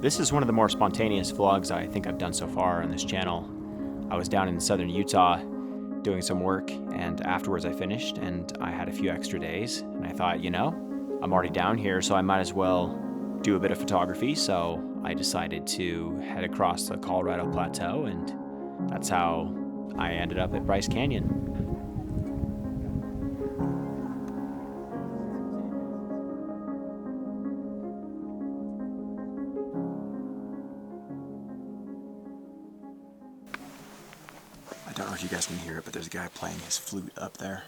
This is one of the more spontaneous vlogs I think I've done so far on this channel. I was down in southern Utah doing some work, and afterwards I finished and I had a few extra days, and I thought, you know, I'm already down here, so I might as well do a bit of photography. So I decided to head across the Colorado Plateau, and that's how I ended up at Bryce Canyon. I don't know if you guys can hear it, but there's a guy playing his flute up there.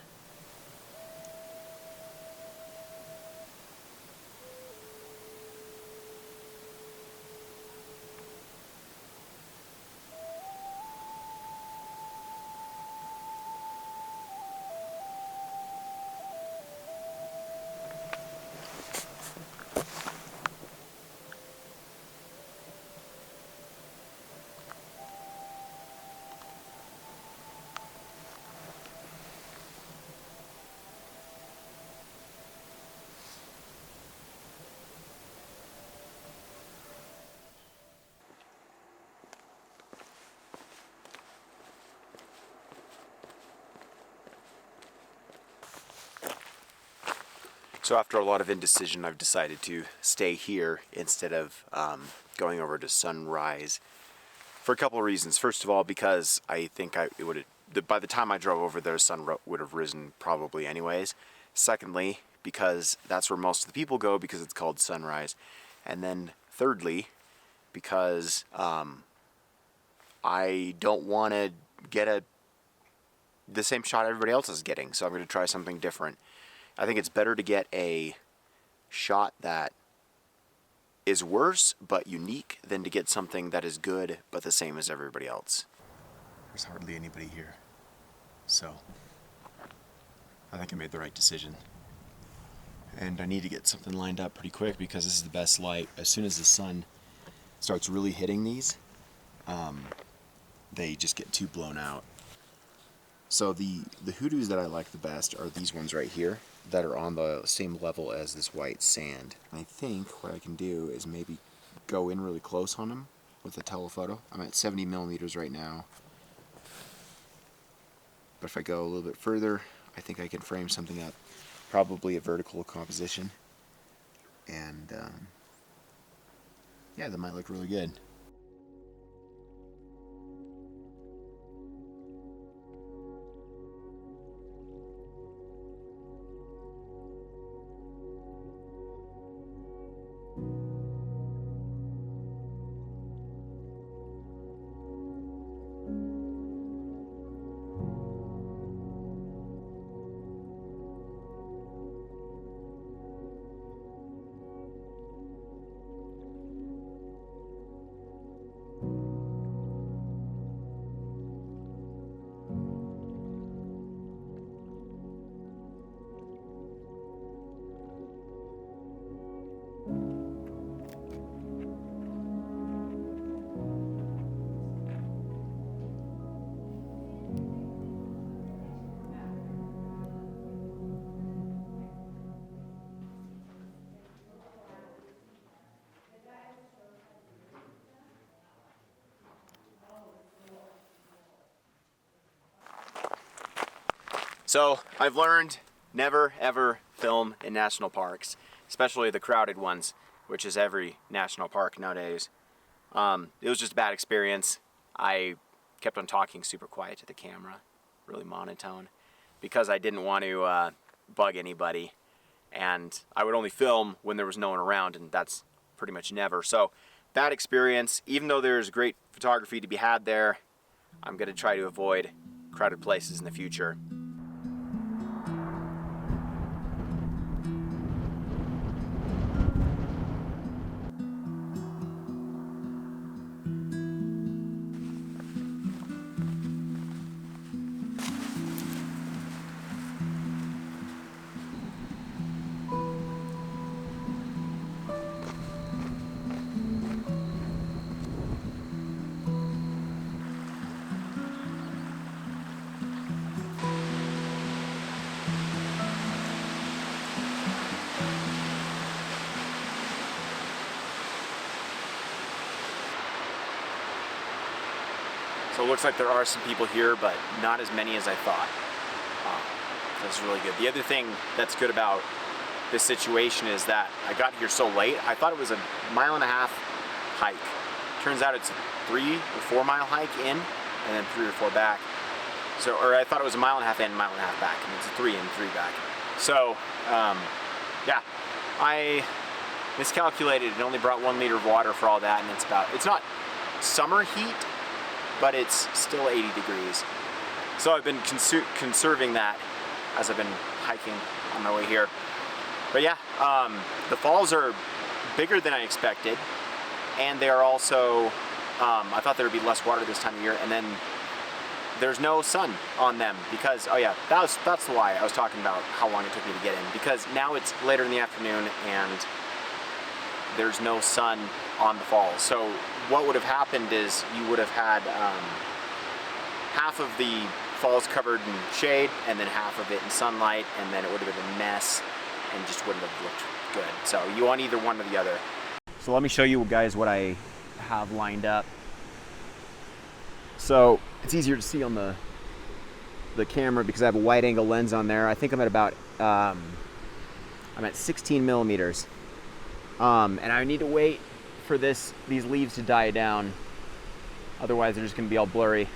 So after a lot of indecision, I've decided to stay here instead of going over to Sunrise for a couple of reasons. First of all, because I think by the time I drove over there, the sun would have risen probably anyways. Secondly, because that's where most of the people go because it's called Sunrise. And then thirdly, because I don't want to get the same shot everybody else is getting, so I'm going to try something different. I think it's better to get a shot that is worse but unique than to get something that is good but the same as everybody else. There's hardly anybody here, so I think I made the right decision. And I need to get something lined up pretty quick because this is the best light. As soon as the sun starts really hitting these, they just get too blown out. So the hoodoos that I like the best are these ones right here that are on the same level as this white sand. And I think what I can do is maybe go in really close on them with a telephoto. I'm at 70 millimeters right now. But if I go a little bit further, I think I can frame something up, probably a vertical composition. And yeah, that might look really good. So I've learned never ever film in national parks, especially the crowded ones, which is every national park nowadays. It was just a bad experience. I kept on talking super quiet to the camera, really monotone, because I didn't want to bug anybody, and I would only film when there was no one around, and that's pretty much never. So bad experience. Even though there's great photography to be had there, I'm going to try to avoid crowded places in the future. So it looks like there are some people here, but not as many as I thought. That's really good. The other thing that's good about this situation is that I got here so late. I thought it was a 1.5 mile hike. Turns out it's a 3 or 4 mile hike in, and then 3 or 4 back. So, or I thought it was a 1.5 mile in, 1.5 mile back, and it's a 3 in, 3 back. So, yeah, I miscalculated and only brought 1 liter of water for all that, and it's not summer heat, but it's still 80 degrees. So I've been conserving that as I've been hiking on my way here. But yeah, the falls are bigger than I expected, and they are also, I thought there would be less water this time of year, and then there's no sun on them because, oh yeah, that's why I was talking about how long it took me to get in, because now it's later in the afternoon and there's no sun on the falls. So what would have happened is you would have had half of the falls covered in shade and then half of it in sunlight, and then it would have been a mess and just wouldn't have looked good. So you want either one or the other. So let me show you guys what I have lined up. So it's easier to see on the camera because I have a wide angle lens on there. I think I'm at about, I'm at 16 millimeters. And I need to wait for these leaves to die down. Otherwise they're just gonna be all blurry.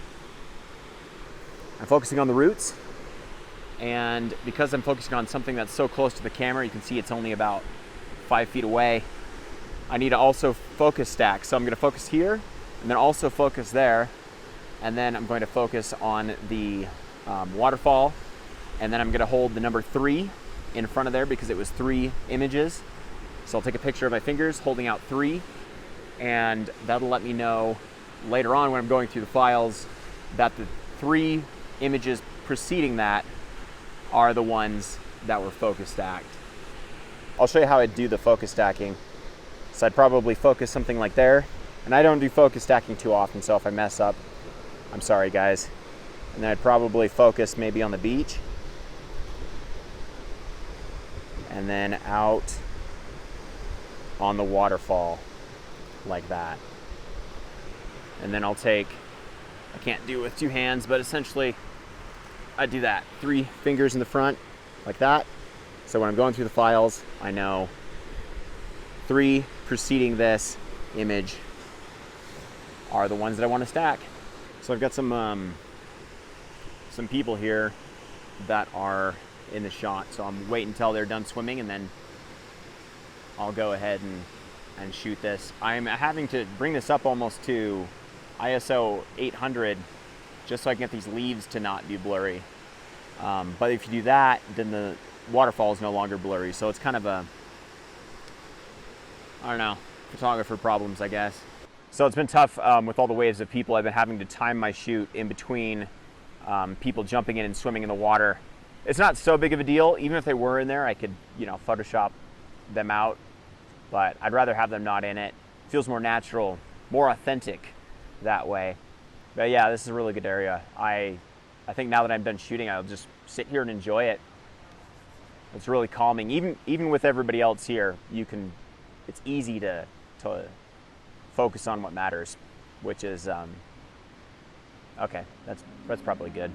I'm focusing on the roots, and because I'm focusing on something that's so close to the camera, you can see it's only about 5 feet away. I need to also focus stack. So I'm gonna focus here, and then also focus there, and then I'm going to focus on the waterfall, and then I'm gonna hold the number 3 in front of there because it was 3 images. So I'll take a picture of my fingers holding out 3, and that'll let me know later on when I'm going through the files that the 3 images preceding that are the ones that were focus stacked. I'll show you how I'd do the focus stacking. So I'd probably focus something like there, and I don't do focus stacking too often, so if I mess up, I'm sorry guys. And then I'd probably focus maybe on the beach, and then out on the waterfall like that. And then I'll take, I can't do it with 2 hands, but essentially I do that. 3 fingers in the front like that. So when I'm going through the files, I know 3 preceding this image are the ones that I want to stack. So I've got some people here that are in the shot. So I'm waiting until they're done swimming, and then I'll go ahead and shoot this. I'm having to bring this up almost to ISO 800 just so I can get these leaves to not be blurry. But if you do that, then the waterfall is no longer blurry. So it's kind of a, I don't know, photographer problems, I guess. So it's been tough with all the waves of people. I've been having to time my shoot in between people jumping in and swimming in the water. It's not so big of a deal. Even if they were in there, I could, Photoshop them out. But I'd rather have them not in it. It feels more natural, more authentic that way. But yeah, this is a really good area. I think now that I'm done shooting, I'll just sit here and enjoy it. It's really calming. Even with everybody else here, it's easy to focus on what matters, which is, okay, that's probably good.